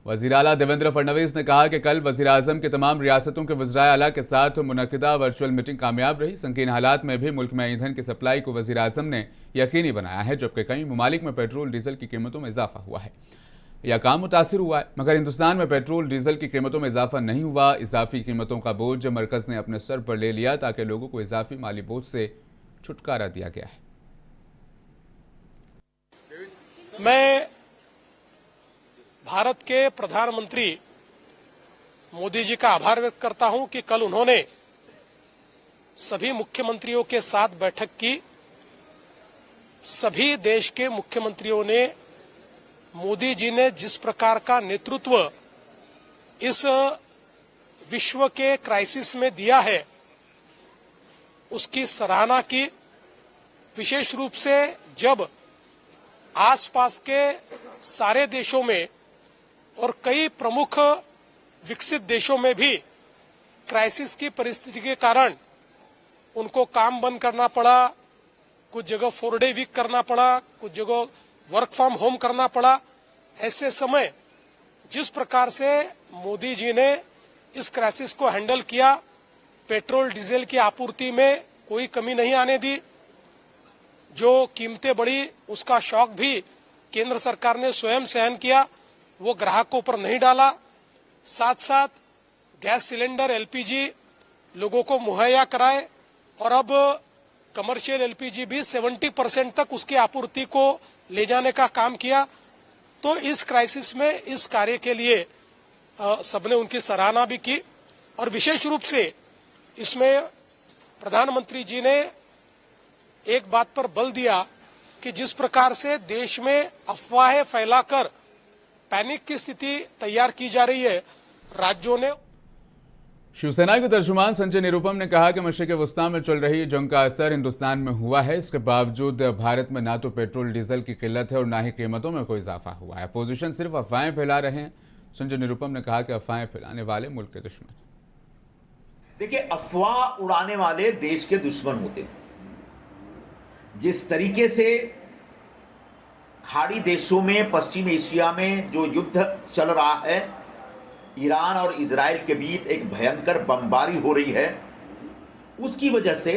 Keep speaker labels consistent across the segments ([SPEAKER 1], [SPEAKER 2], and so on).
[SPEAKER 1] वज़ीर आला देवेंद्र फडणवीस ने कहा कि कल वज़ीर आज़म की तमाम रियासतों के वज़राए आला के साथ मुनक़िदा वर्चुअल मीटिंग कामयाब रही। संकीर्ण हालात में भी मुल्क में ईंधन की सप्लाई को वज़ीर आज़म ने यकीनी बनाया है, जबकि कई ममालिक में पेट्रोल डीजल की कीमतों में इजाफा हुआ है। यह काम मुतासिर हुआ है, मगर हिंदुस्तान में पेट्रोल डीजल की कीमतों में इजाफा नहीं हुआ। इजाफी कीमतों का बोझ मरकज़ ने अपने सर पर ले लिया, ताकि लोगों को इजाफी माली बोझ से छुटकारा दिया गया है।
[SPEAKER 2] मैं भारत के प्रधानमंत्री मोदी जी का आभार व्यक्त करता हूं कि कल उन्होंने सभी मुख्यमंत्रियों के साथ बैठक की। सभी देश के मुख्यमंत्रियों ने मोदी जी ने जिस प्रकार का नेतृत्व इस विश्व के क्राइसिस में दिया है, उसकी सराहना की। विशेष रूप से जब आसपास के सारे देशों में और कई प्रमुख विकसित देशों में भी क्राइसिस की परिस्थिति के कारण उनको काम बंद करना पड़ा, कुछ जगह 4 डे वीक करना पड़ा, कुछ जगह वर्क फ्रॉम होम करना पड़ा। ऐसे समय जिस प्रकार से मोदी जी ने इस क्राइसिस को हैंडल किया, पेट्रोल डीजल की आपूर्ति में कोई कमी नहीं आने दी। जो कीमतें बढ़ी उसका शॉक भी केंद्र सरकार ने स्वयं सहन किया, वो ग्राहकों पर नहीं डाला। साथ साथ गैस सिलेंडर एलपीजी लोगों को मुहैया कराए और अब कमर्शियल एलपीजी भी 70% तक उसकी आपूर्ति को ले जाने का काम किया। तो इस क्राइसिस में इस कार्य के लिए सबने उनकी सराहना भी की और विशेष रूप से इसमें प्रधानमंत्री जी ने एक बात पर बल दिया कि जिस प्रकार से देश में अफवाहें फैलाकर पैनिक की स्थिति तैयार की जा रही है, राज्यों ने।
[SPEAKER 1] शिवसेना के तर्जुमान संजय निरुपम ने कहा कि मशरिक़ वस्ता में चल रही जंग का असर हिंदुस्तान में हुआ है। इसके बावजूद भारत में ना तो पेट्रोल डीजल की किल्लत है और ना ही कीमतों में कोई इजाफा हुआ है। अपोजिशन सिर्फ अफवाहें फैला रहे हैं। संजय निरुपम ने कहा कि अफवाहें फैलाने वाले मुल्क के दुश्मन।
[SPEAKER 3] देखिए, अफवाह उड़ाने वाले देश के दुश्मन होते हैं। जिस तरीके से खाड़ी देशों में, पश्चिम एशिया में जो युद्ध चल रहा है, ईरान और इजराइल के बीच एक भयंकर बमबारी हो रही है, उसकी वजह से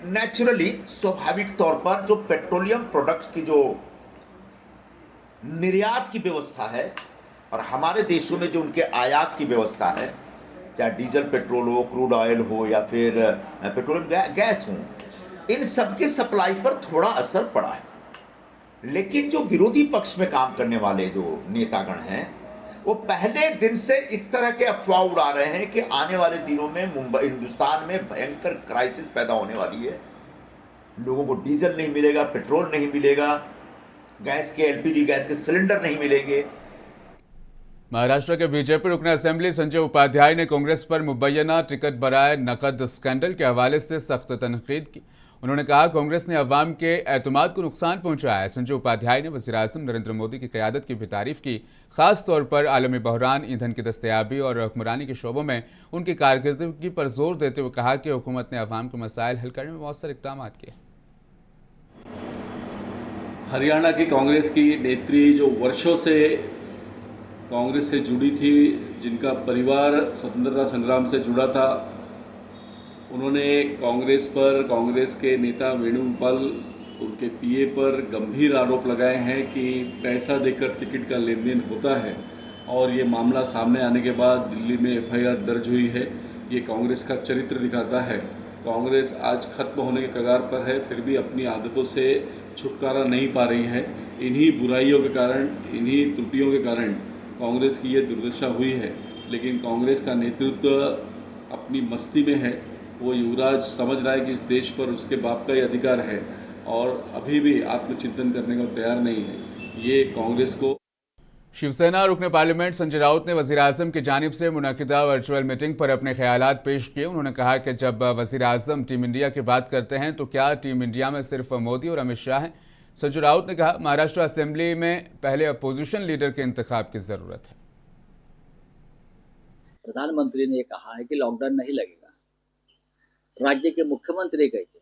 [SPEAKER 3] नेचुरली स्वाभाविक तौर पर जो पेट्रोलियम प्रोडक्ट्स की जो निर्यात की व्यवस्था है और हमारे देशों में जो उनके आयात की व्यवस्था है, चाहे डीजल पेट्रोल हो, क्रूड ऑयल हो या फिर पेट्रोलियम गैस हो, इन सबके सप्लाई पर थोड़ा असर पड़ा है। लेकिन जो विरोधी पक्ष में काम करने वाले जो नेतागण हैं, वो पहले दिन से इस तरह के अफवाह उड़ा रहे हैं कि आने वाले दिनों में हिंदुस्तान में भयंकर क्राइसिस पैदा होने वाली है। लोगों को डीजल नहीं मिलेगा, पेट्रोल नहीं मिलेगा, गैस के एलपीजी गैस के सिलेंडर नहीं मिलेंगे।
[SPEAKER 1] महाराष्ट्र के बीजेपी रुकन असेंबली संजय उपाध्याय ने कांग्रेस पर मुबैना टिकट बराए नकद स्कैंडल के हवाले से सख्त तनकीद की। उन्होंने कहा कांग्रेस ने अवाम के एतमाद को नुकसान पहुंचाया है। संजय उपाध्याय ने वज़ीर-ए-आज़म नरेंद्र मोदी की क़यादत की भी तारीफ की, खास तौर पर आलमी बहरान, ईंधन की दस्तयाबी और हुक्मरानी के शोबों में उनकी कारकर्दगी पर जोर देते हुए कहा कि हुकूमत ने अवाम के मसाइल हल करने में मौसर इक़दाम किए।
[SPEAKER 4] हरियाणा की कांग्रेस की नेत्री जो वर्षों से कांग्रेस से जुड़ी थी, जिनका परिवार स्वतंत्रता संग्राम से जुड़ा था, उन्होंने कांग्रेस पर, कांग्रेस के नेता वेणुगोपाल, उनके पीए पर गंभीर आरोप लगाए हैं कि पैसा देकर टिकट का लेन देन होता है। और ये मामला सामने आने के बाद दिल्ली में एफआईआर दर्ज हुई है। ये कांग्रेस का चरित्र दिखाता है। कांग्रेस आज खत्म होने के कगार पर है, फिर भी अपनी आदतों से छुटकारा नहीं पा रही है। इन्हीं बुराइयों के कारण, इन्हीं त्रुटियों के कारण कांग्रेस की ये दुर्दशा हुई है। लेकिन कांग्रेस का नेतृत्व अपनी मस्ती में है। वो युवराज समझ रहा है कि इस देश पर उसके बाप का ही अधिकार है और अभी भी आत्मचिंतन करने को तैयार नहीं है। ये कांग्रेस को।
[SPEAKER 1] शिवसेना रुकन पार्लियामेंट संजय राउत ने वज़ीर-ए-आज़म की जानिब से मुनक़िदा वर्चुअल मीटिंग पर अपने ख्यालात पेश किए। उन्होंने कहा कि जब वज़ीर-ए-आज़म टीम इंडिया की बात करते हैं तो क्या टीम इंडिया में सिर्फ मोदी और अमित शाह हैं। संजय राउत ने कहा महाराष्ट्र असेंबली में पहले अपोजिशन लीडर के इंतखाब की जरूरत है।
[SPEAKER 5] प्रधानमंत्री ने कहा है कि लॉकडाउन नहीं लगेगा। राज्य के मुख्यमंत्री गए थे,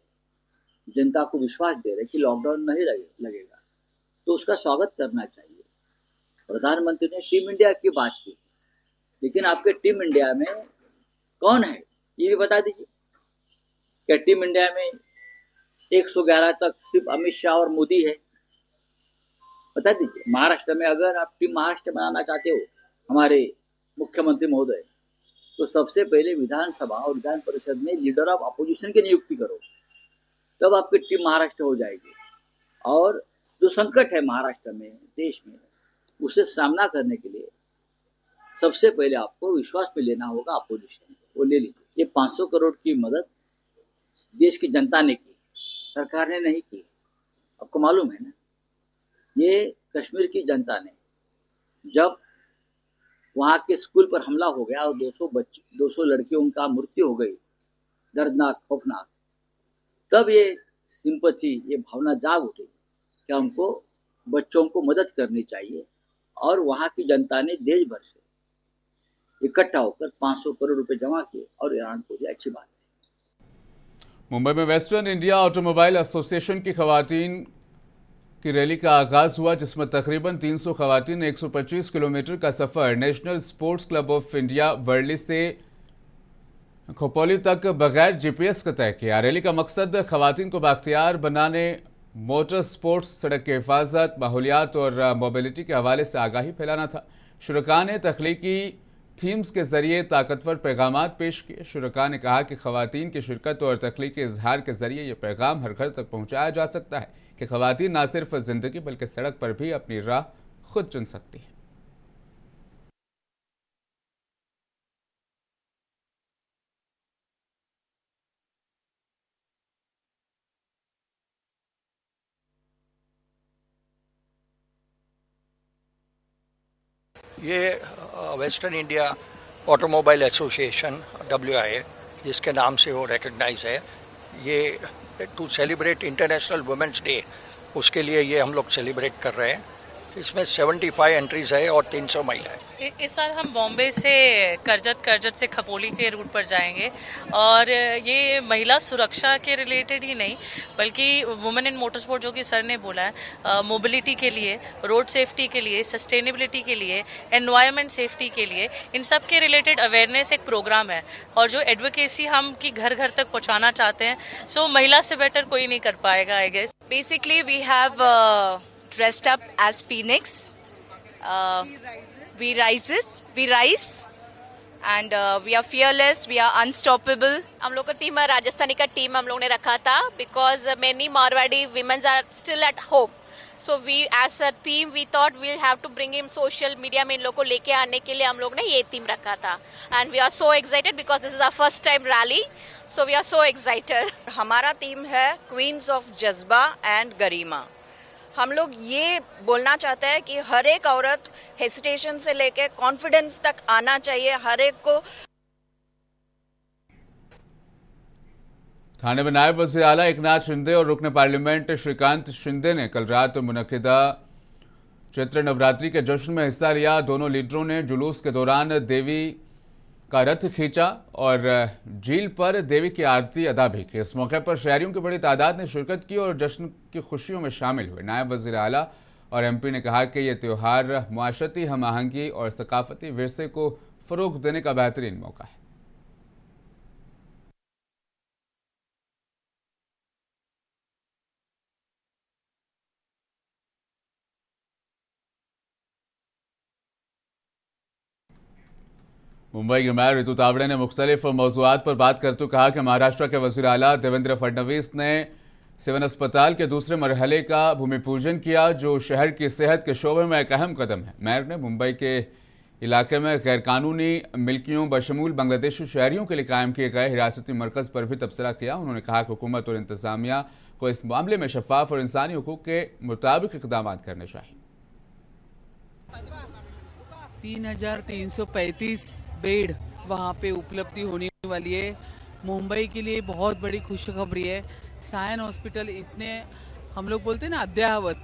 [SPEAKER 5] जनता को विश्वास दे रहे कि लॉकडाउन नहीं लगेगा, तो उसका स्वागत करना चाहिए। प्रधानमंत्री ने टीम इंडिया की बात की, लेकिन आपके टीम इंडिया में कौन है ये भी बता दीजिए। क्या टीम इंडिया में 111 तक सिर्फ अमित शाह और मोदी है? बता दीजिए। महाराष्ट्र में अगर आप टीम महाराष्ट्र बनाना चाहते हो हमारे मुख्यमंत्री महोदय, तो सबसे पहले विधानसभा और विधान परिषद में लीडर ऑफ अपोजिशन की नियुक्ति करो, तब आपकी टीम महाराष्ट्र हो जाएगी। और जो संकट है महाराष्ट्र में, देश में, उसे सामना करने के लिए सबसे पहले आपको विश्वास में लेना होगा अपोजिशन। वो ले लीजिए। ये 500 करोड़ की मदद देश की जनता ने की, सरकार ने नहीं की। आपको मालूम है ना, ये कश्मीर की जनता ने जब वहाँ के स्कूल पर हमला हो गया और 200 लड़कियों का मृत्यु हो गई, दर्दनाक, खौफनाक, तब ये सिंपैथी, ये भावना जाग उठी कि हमको बच्चों को मदद करनी चाहिए। और वहाँ की जनता ने देश भर से इकट्ठा होकर 500 करोड़ रुपए जमा किए और ईरान को दिया। अच्छी बात है।
[SPEAKER 1] मुंबई में वेस्टर्न इंडिया ऑटोमोबाइल एसोसिएशन की खवातीन की रैली का आगाज हुआ, जिसमें तकरीबन 300 खवातीन ने 125 किलोमीटर का सफर national sports club of India Worli से खोपोली तक बगैर जीपीएस का तय किया। रैली का मकसद खवातीन को बाख्तियार बनाने, मोटर स्पोर्ट्स, सड़क की हिफाजत, माहौलियात और मोबिलिटी के हवाले से आगाही फैलाना था। शुरका ने तख्लीकी थीम्स के जरिए ताकतवर पैगामात पेश किए। शुरका ने कहा कि खवातीन की शिरकत और तख्लीकी इजहार के जरिए ये पैगाम हर घर तक पहुँचाया जा सकता है कि खवातीन न सिर्फ ज़िंदगी बल्कि सड़क पर भी अपनी राह खुद चुन सकती हैं।
[SPEAKER 6] ये western India automobile association WIA, जिसके नाम से वो रिकग्नाइज है, ये to celebrate international women's day, उसके लिए ये हम लोग सेलिब्रेट कर रहे हैं। इसमें 75 एंट्रीज है और 300 महिला है।
[SPEAKER 7] इस साल हम बॉम्बे से करजत से खपोली के रूट पर जाएंगे और ये महिला सुरक्षा के रिलेटेड ही नहीं बल्कि वुमेन इन मोटर स्पोर्ट, जो कि सर ने बोला है, मोबिलिटी के लिए, रोड सेफ्टी के लिए, सस्टेनेबिलिटी के लिए, एनवायरनमेंट सेफ्टी के लिए, इन सब के रिलेटेड अवेयरनेस एक प्रोग्राम है और जो एडवोकेसी हम की घर घर तक पहुंचाना चाहते हैं। सो महिला से बेटर कोई नहीं कर पाएगा, I guess.
[SPEAKER 8] Basically, we have dressed up as phoenix. We rise, and we are fearless. We are unstoppable.
[SPEAKER 9] हम लोग का टीम, राजस्थानी का टीम हम लोग ने रखा था because many Marwadi women are still at home. So we, as a team, we thought we'll have to bring in social media में इन लोग को लेके आने के लिए हम लोग ने ये टीम रखा था। And we are so excited because this is our first time rally. So we are so excited.
[SPEAKER 10] हमारा टीम है क्वींस ऑफ जज्बा एंड गरिमा। हम लोग ये बोलना चाहते हैं कि हर एक औरत हेसिटेशन से लेके कॉन्फिडेंस तक आना चाहिए, हर एक को।
[SPEAKER 1] थाने में नायब वज़ीर आला एकनाथ शिंदे और रुकन पार्लियामेंट श्रीकांत शिंदे ने कल रात मुनक्किदा चैत्र नवरात्रि के जश्न में हिस्सा लिया। दोनों लीडरों ने जुलूस के दौरान देवी का रथ खींचा और झील पर देवी की आरती अदा भी की। इस मौके पर शहरियों की बड़ी तादाद ने शिरकत की और जश्न की खुशियों में शामिल हुए। नायब वज़ीर आला और MP ने कहा कि यह त्यौहार मुआशरती हम आहंगी और सकाफती विरसे को फ़रोग़ देने का बेहतरीन मौका है। मुंबई की मेयर ऋतु तावड़े ने मुख्तलिफ मौज़ूआत पर बात करते हुए कहा कि महाराष्ट्र के वज़ीर आला देवेंद्र फडणवीस ने सिवन अस्पताल के दूसरे मरहले का भूमि पूजन किया, जो शहर की सेहत के शोबे में एक अहम कदम है। मेयर ने मुंबई के इलाके में गैरकानूनी मिल्कियों बशमूल बांग्लादेशी शहरियों के लिए कायम किए गए हिरासती मरकज़ पर भी तबसरा किया। उन्होंने कहा कि हुकूमत और इंतज़ामिया को इस मामले में शफाफ और इंसानी हुकूक के मुताबिक इक़दाम करने चाहिए।
[SPEAKER 11] 3335 बेड वहाँ पे उपलब्धि होने वाली है। मुंबई के लिए बहुत बड़ी खुशखबरी है। सायन हॉस्पिटल इतने, हम लोग बोलते हैं ना, अद्ययावत,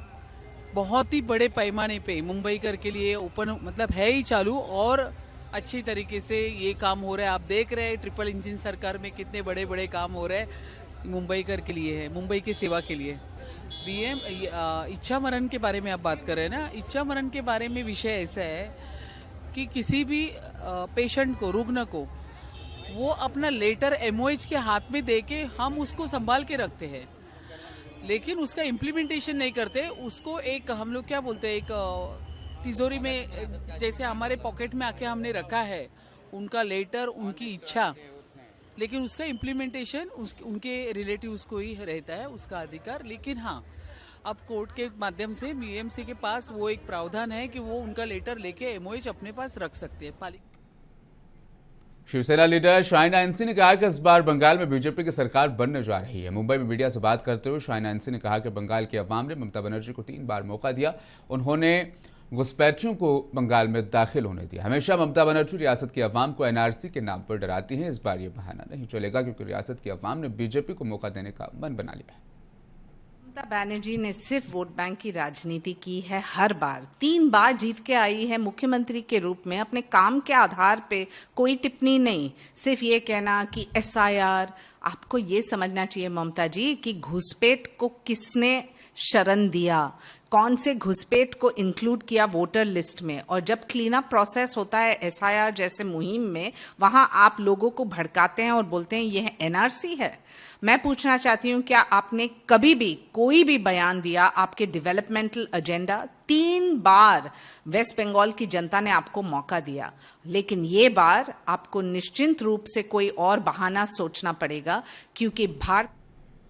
[SPEAKER 11] बहुत ही बड़े पैमाने पे मुंबई कर के लिए ओपन, मतलब है ही चालू और अच्छी तरीके से ये काम हो रहा है। आप देख रहे हैं ट्रिपल इंजन सरकार में कितने बड़े बड़े काम हो रहे हैं मुंबई कर के लिए, है मुंबई की सेवा के लिए। BM इच्छा मरण के बारे में आप बात कर रहे हैं ना, इच्छा मरण के बारे में विषय ऐसा है कि किसी भी पेशेंट को, रुग्ण को, वो अपना लेटर एमओएच के हाथ में देके हम उसको संभाल के रखते हैं, लेकिन उसका इम्प्लीमेंटेशन नहीं करते। उसको एक हम लोग क्या बोलते हैं, एक तिजोरी में जैसे हमारे पॉकेट में आके हमने रखा है उनका लेटर, उनकी इच्छा, लेकिन उसका इम्प्लीमेंटेशन उनके रिलेटिव्स को ही रहता है, उसका अधिकार। लेकिन हाँ, अब कोर्ट के माध्यम से बीएमसी के पास वो एक प्रावधान है कि वो उनका लेटर लेके एमओएच अपने पास रख सकते हैं।
[SPEAKER 1] शिवसेना लीडर शाइना एनसी ने कहा कि इस बार बंगाल में बीजेपी की सरकार बनने जा रही है। मुंबई में मीडिया से बात करते हुए शाइना एनसी ने कहा कि बंगाल की अवाम ने ममता बनर्जी को 3 बार मौका दिया, उन्होंने घुसपैठियों को बंगाल में दाखिल होने दिया। हमेशा ममता बनर्जी रियासत की अवाम को एनआरसी के नाम पर डराती हैं। इस बार ये बहाना नहीं चलेगा, क्योंकि रियासत की अवाम ने बीजेपी को मौका देने का मन बना लिया है।
[SPEAKER 12] ममता बनर्जी ने सिर्फ वोट बैंक की राजनीति की है। हर बार 3 बार जीत के आई है मुख्यमंत्री के रूप में। अपने काम के आधार पे कोई टिप्पणी नहीं, सिर्फ ये कहना कि एसआईआर। आपको ये समझना चाहिए ममता जी कि घुसपैठ को किसने शरण दिया, कौन से घुसपैठ को इंक्लूड किया वोटर लिस्ट में। और जब क्लीन अप प्रोसेस होता है एसआईआर जैसे मुहिम में, वहां आप लोगों को भड़काते हैं और बोलते हैं यह एनआरसी है। मैं पूछना चाहती हूं, क्या आपने कभी भी कोई भी बयान दिया आपके डेवलपमेंटल एजेंडा? 3 बार वेस्ट बंगाल की जनता ने आपको मौका दिया, लेकिन ये बार आपको निश्चिंत रूप से कोई और बहाना सोचना पड़ेगा, क्योंकि भारत